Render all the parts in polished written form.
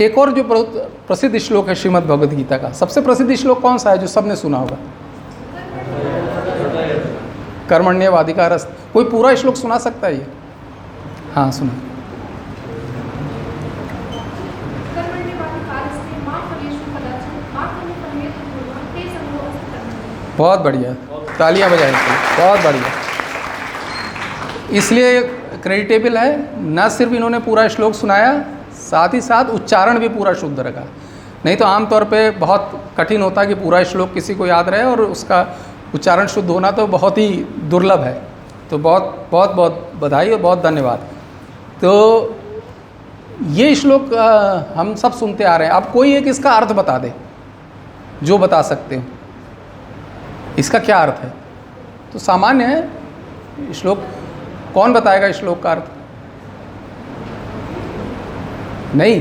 एक और जो बहुत प्रसिद्ध श्लोक है श्रीमद् भगवद गीता का, सबसे प्रसिद्ध श्लोक कौन सा है जो सबने सुना होगा? कर्मण्येवाधिकारस्ते। कोई पूरा श्लोक सुना सकता है ये? हाँ सुना। बहुत बढ़िया, तालियां बजाएं, बहुत बढ़िया। इसलिए क्रेडिटेबल है, न सिर्फ इन्होंने पूरा श्लोक सुनाया, साथ ही साथ उच्चारण भी पूरा शुद्ध रखा। नहीं तो आमतौर पे बहुत कठिन होता है कि पूरा श्लोक किसी को याद रहे और उसका उच्चारण शुद्ध होना तो बहुत ही दुर्लभ है। तो बहुत बहुत बहुत बधाई और बहुत धन्यवाद। तो ये श्लोक हम सब सुनते आ रहे हैं। अब कोई एक इसका अर्थ बता दे जो बता सकते हो, इसका क्या अर्थ है? तो सामान्य है श्लोक, कौन बताएगा श्लोक का अर्थ? नहीं?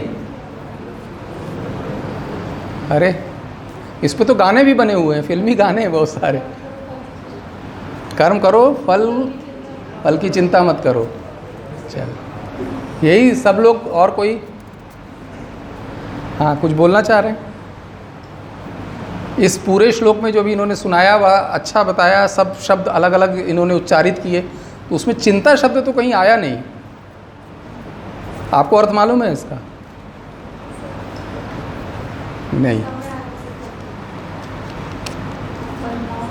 अरे इस पे तो गाने भी बने हुए हैं, फिल्मी गाने हैं बहुत सारे। कर्म करो फल की चिंता मत करो। चल यही सब लोग। और कोई? हाँ कुछ बोलना चाह रहे हैं? इस पूरे श्लोक में जो भी इन्होंने सुनाया वह अच्छा बताया, सब शब्द अलग अलग इन्होंने उच्चारित किए, तो उसमें चिंता शब्द तो कहीं आया नहीं। आपको अर्थ मालूम है इसका? नहीं।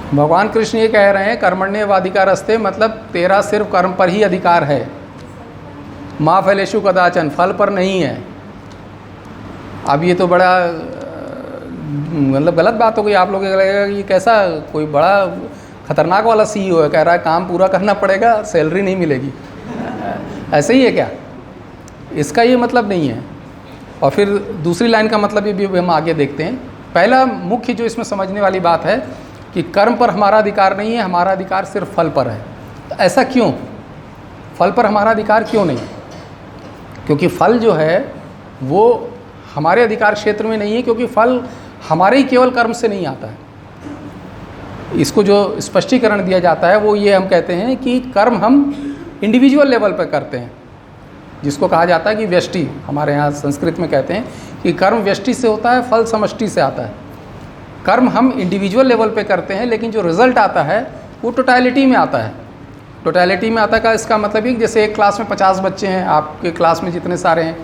भगवान कृष्ण ये कह रहे हैं कर्मण्येवाधिकारस्ते, मतलब तेरा सिर्फ कर्म पर ही अधिकार है। मा फलेषु कदाचन, फल पर नहीं है। अब ये तो बड़ा मतलब गलत बात हो गई। आप लोग लगेगा ये कैसा कोई बड़ा खतरनाक वाला CEO है, कह रहा है काम पूरा करना पड़ेगा, सैलरी नहीं मिलेगी। ऐसे ही है क्या? इसका ये मतलब नहीं है। और फिर दूसरी लाइन का मतलब ये भी हम आगे देखते हैं। पहला मुख्य जो इसमें समझने वाली बात है कि कर्म पर हमारा अधिकार नहीं है, हमारा अधिकार सिर्फ फल पर है। तो ऐसा क्यों? फल पर हमारा अधिकार क्यों नहीं? क्योंकि फल जो है वो हमारे अधिकार क्षेत्र में नहीं है, क्योंकि फल हमारे ही केवल कर्म से नहीं आता है। इसको जो स्पष्टीकरण दिया जाता है वो ये हम कहते हैं कि कर्म हम इंडिविजुअल लेवल पर करते हैं, जिसको कहा जाता है कि व्यष्टि। हमारे यहाँ संस्कृत में कहते हैं कि कर्म व्यष्टि से होता है, फल समष्टि से आता है। कर्म हम इंडिविजुअल लेवल पे करते हैं, लेकिन जो रिजल्ट आता है वो टोटलिटी में आता है। टोटलिटी में आता का इसका मतलब ये कि जैसे एक क्लास में 50 बच्चे हैं, आपके क्लास में जितने सारे हैं,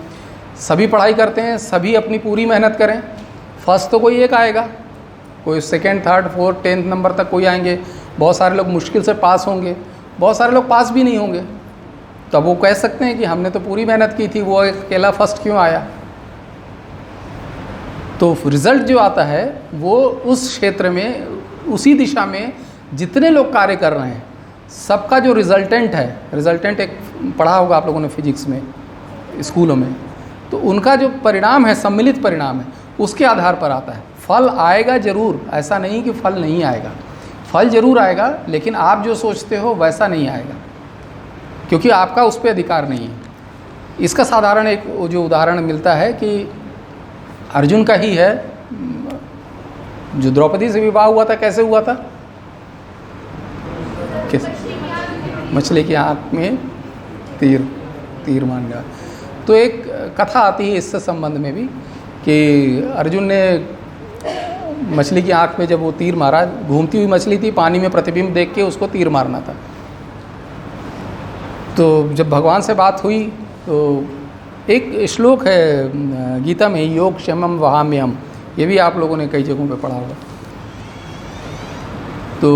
सभी पढ़ाई करते हैं, सभी अपनी पूरी मेहनत करें, फर्स्ट तो कोई एक आएगा, कोई second, third, fourth, 10th number तक कोई आएंगे। बहुत सारे लोग मुश्किल से पास होंगे, बहुत सारे लोग पास भी नहीं होंगे। तो अब वो कह सकते हैं कि हमने तो पूरी मेहनत की थी, वो अकेला फर्स्ट क्यों आया? तो रिज़ल्ट जो आता है वो उस क्षेत्र में, उसी दिशा में जितने लोग कार्य कर रहे हैं, सबका जो रिजल्टेंट है, रिजल्टेंट एक पढ़ा होगा आप लोगों ने फिजिक्स में, स्कूलों में, तो उनका जो परिणाम है, सम्मिलित परिणाम है, उसके आधार पर आता है। फल आएगा ज़रूर, ऐसा नहीं कि फल नहीं आएगा, फल ज़रूर आएगा, लेकिन आप जो सोचते हो वैसा नहीं आएगा, क्योंकि आपका उस पर अधिकार नहीं है। इसका साधारण एक जो उदाहरण मिलता है कि अर्जुन का ही है, जो द्रौपदी से विवाह हुआ था, कैसे हुआ था? किस? मछली की आँख में तीर मान गया। तो एक कथा आती है इससे संबंध में भी कि अर्जुन ने मछली की आँख में जब वो तीर मारा, घूमती हुई मछली थी, पानी में प्रतिबिंब देख के उसको तीर मारना था। तो जब भगवान से बात हुई तो एक श्लोक है गीता में, योग क्षमम वहाम्यहम, ये भी आप लोगों ने कई जगहों पे पढ़ा होगा। तो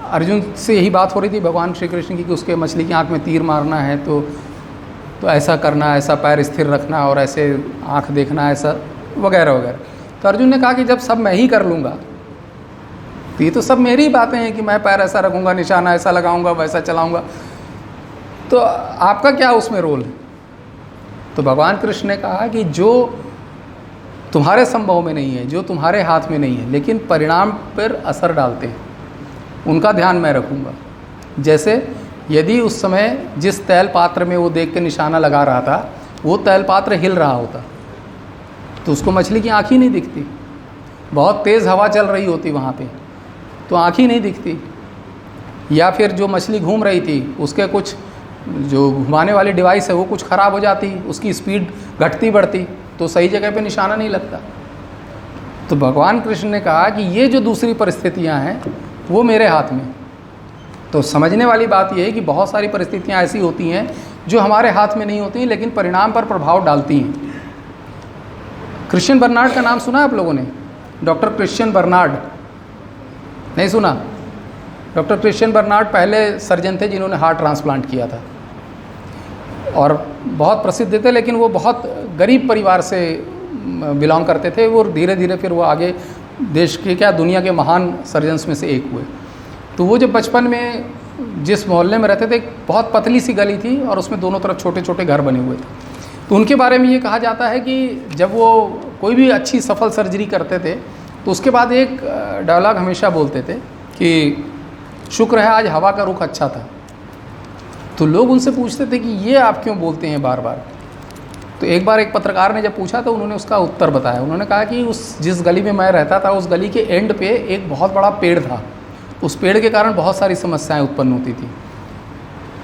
अर्जुन से यही बात हो रही थी भगवान श्री कृष्ण की कि उसके मछली की आँख में तीर मारना है, तो ऐसा करना, ऐसा पैर स्थिर रखना और ऐसे आँख देखना, ऐसा वगैरह वगैरह। तो अर्जुन ने कहा कि जब सब मैं ही कर लूँगा, तो ये तो सब मेरी बातें हैं कि मैं पैर ऐसा रखूँगा, निशाना ऐसा लगाऊँगा, वैसा चलाऊँगा, तो आपका क्या उसमें रोल है? तो भगवान कृष्ण ने कहा कि जो तुम्हारे संभव में नहीं है, जो तुम्हारे हाथ में नहीं है, लेकिन परिणाम पर असर डालते हैं, उनका ध्यान मैं रखूँगा। जैसे यदि उस समय जिस तैल पात्र में वो देख के निशाना लगा रहा था, वो तैल पात्र हिल रहा होता, तो उसको मछली की आँख ही नहीं दिखती। बहुत तेज़ हवा चल रही होती वहाँ पे, तो आँख ही नहीं दिखती। या फिर जो मछली घूम रही थी, उसके कुछ जो घुमाने वाली डिवाइस है वो कुछ ख़राब हो जाती, उसकी स्पीड घटती बढ़ती, तो सही जगह पे निशाना नहीं लगता। तो भगवान कृष्ण ने कहा कि ये जो दूसरी परिस्थितियां हैं वो मेरे हाथ में। तो समझने वाली बात यह है कि बहुत सारी परिस्थितियां ऐसी होती हैं जो हमारे हाथ में नहीं होती हैं, लेकिन परिणाम पर प्रभाव डालती हैं। क्रिश्चियन बर्नार्ड का नाम सुना आप लोगों ने? डॉक्टर क्रिश्चियन बर्नार्ड, नहीं सुना? डॉक्टर क्रिश्चियन बर्नार्ड पहले सर्जन थे जिन्होंने हार्ट ट्रांसप्लांट किया था और बहुत प्रसिद्ध थे, लेकिन वो बहुत गरीब परिवार से बिलोंग करते थे। वो धीरे धीरे फिर वो आगे देश के क्या दुनिया के महान सर्जन्स में से एक हुए। तो वो जब बचपन में जिस मोहल्ले में रहते थे, एक बहुत पतली सी गली थी और उसमें दोनों तरफ छोटे छोटे घर बने हुए थे। तो उनके बारे में ये कहा जाता है कि जब वो कोई भी अच्छी सफल सर्जरी करते थे तो उसके बाद एक डायलॉग हमेशा बोलते थे कि शुक्र है आज हवा का रुख अच्छा था। तो लोग उनसे पूछते थे कि ये आप क्यों बोलते हैं बार बार? तो एक बार एक पत्रकार ने जब पूछा तो उन्होंने उसका उत्तर बताया। उन्होंने कहा कि उस जिस गली में मैं रहता था उस गली के एंड पे एक बहुत बड़ा पेड़ था। उस पेड़ के कारण बहुत सारी समस्याएं उत्पन्न होती थी।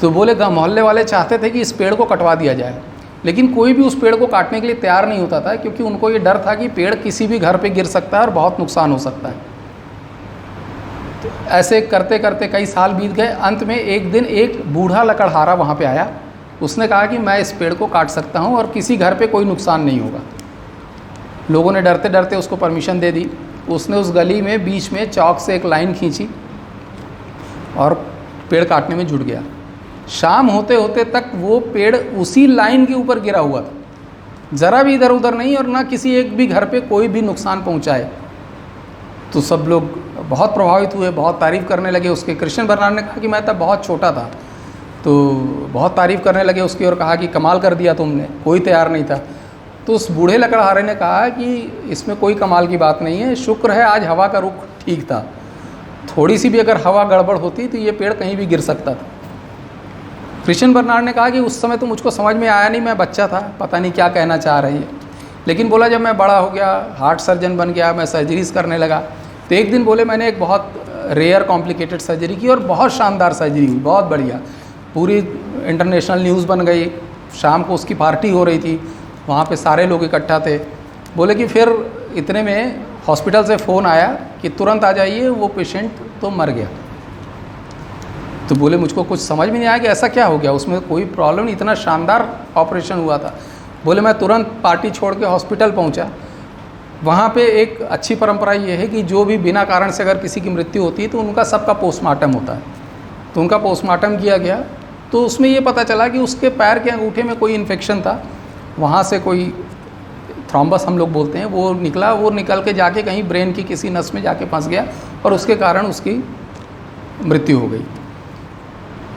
तो बोले मोहल्ले वाले चाहते थे कि इस पेड़ को कटवा दिया जाए, लेकिन कोई भी उस पेड़ को काटने के लिए तैयार नहीं होता था, क्योंकि उनको ये डर था कि पेड़ किसी भी घर पे गिर सकता है और बहुत नुकसान हो सकता है। तो ऐसे करते करते कई साल बीत गए। अंत में एक दिन एक बूढ़ा लकड़हारा वहाँ पे आया। उसने कहा कि मैं इस पेड़ को काट सकता हूँ और किसी घर पे कोई नुकसान नहीं होगा। लोगों ने डरते डरते उसको परमिशन दे दी। उसने उस गली में बीच में चौक से एक लाइन खींची और पेड़ काटने में जुट गया। शाम होते होते तक वो पेड़ उसी लाइन के ऊपर गिरा हुआ था, ज़रा भी इधर उधर नहीं, और ना किसी एक भी घर पे कोई भी नुकसान पहुंचाए। तो सब लोग बहुत प्रभावित हुए, बहुत तारीफ़ करने लगे उसके। क्रिश्चियन बर्नार्ड ने कहा कि मैं तब बहुत छोटा था, तो बहुत तारीफ़ करने लगे उसकी और कहा कि कमाल कर दिया तुमने, कोई तैयार नहीं था। तो उस बूढ़े लकड़हारे ने कहा कि इसमें कोई कमाल की बात नहीं है, शुक्र है आज हवा का रुख ठीक था। थोड़ी सी भी अगर हवा गड़बड़ होती तो ये पेड़ कहीं भी गिर सकता था। क्रिश्चियन बर्नार्ड ने कहा कि उस समय तो मुझको समझ में आया नहीं, मैं बच्चा था, पता नहीं क्या कहना चाह रही है। लेकिन बोला जब मैं बड़ा हो गया, हार्ट सर्जन बन गया, मैं सर्जरीज करने लगा, तो एक दिन बोले मैंने एक बहुत रेयर कॉम्प्लिकेटेड सर्जरी की और बहुत शानदार सर्जरी हुई, बहुत बढ़िया, पूरी इंटरनेशनल न्यूज़ बन गई। शाम को उसकी पार्टी हो रही थी, वहाँ पे सारे लोग इकट्ठा थे। बोले कि फिर इतने में हॉस्पिटल से फ़ोन आया कि तुरंत आ जाइए, वो पेशेंट तो मर गया। तो बोले मुझको कुछ समझ में नहीं आया कि ऐसा क्या हो गया, उसमें कोई प्रॉब्लम नहीं, इतना शानदार ऑपरेशन हुआ था। बोले मैं तुरंत पार्टी छोड़ के हॉस्पिटल पहुंचा। वहाँ पे एक अच्छी परंपरा ये है कि जो भी बिना कारण से अगर किसी की मृत्यु होती है तो उनका सबका पोस्टमार्टम होता है। तो उनका पोस्टमार्टम किया गया, तो उसमें ये पता चला कि उसके पैर के अंगूठे में कोई इन्फेक्शन था, वहाँ से कोई थ्रोम्बस हम लोग बोलते हैं वो निकला। वो निकल के जाके कहीं ब्रेन की किसी नस में जाके फंस गया और उसके कारण उसकी मृत्यु हो गई।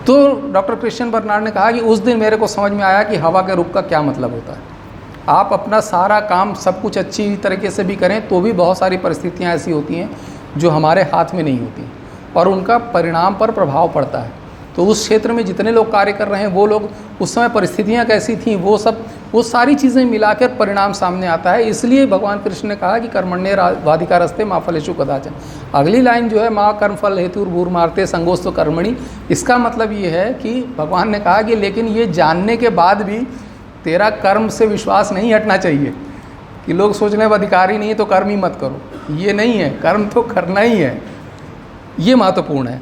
तो डॉक्टर क्रिश्चियन बर्नार्ड ने कहा कि उस दिन मेरे को समझ में आया कि हवा के रुख का क्या मतलब होता है। आप अपना सारा काम सब कुछ अच्छी तरीके से भी करें तो भी बहुत सारी परिस्थितियां ऐसी होती हैं जो हमारे हाथ में नहीं होती और उनका परिणाम पर प्रभाव पड़ता है। तो उस क्षेत्र में जितने लोग कार्य कर रहे हैं वो लोग उस समय परिस्थितियां कैसी थीं, वो सारी चीज़ें मिलाकर परिणाम सामने आता है। इसलिए भगवान कृष्ण ने कहा कि कर्मण्येवाधिकारस्ते मा फलेषु कदाचन। अगली लाइन जो है माँ कर्म फल हेतु भूर मारते संगोस्तु कर्मणि, इसका मतलब ये है कि भगवान ने कहा कि लेकिन ये जानने के बाद भी तेरा कर्म से विश्वास नहीं हटना चाहिए कि लोग सोच रहे हैं अधिकार ही नहीं है तो कर्म ही मत करो। ये नहीं है, कर्म तो करना ही है, ये महत्वपूर्ण है।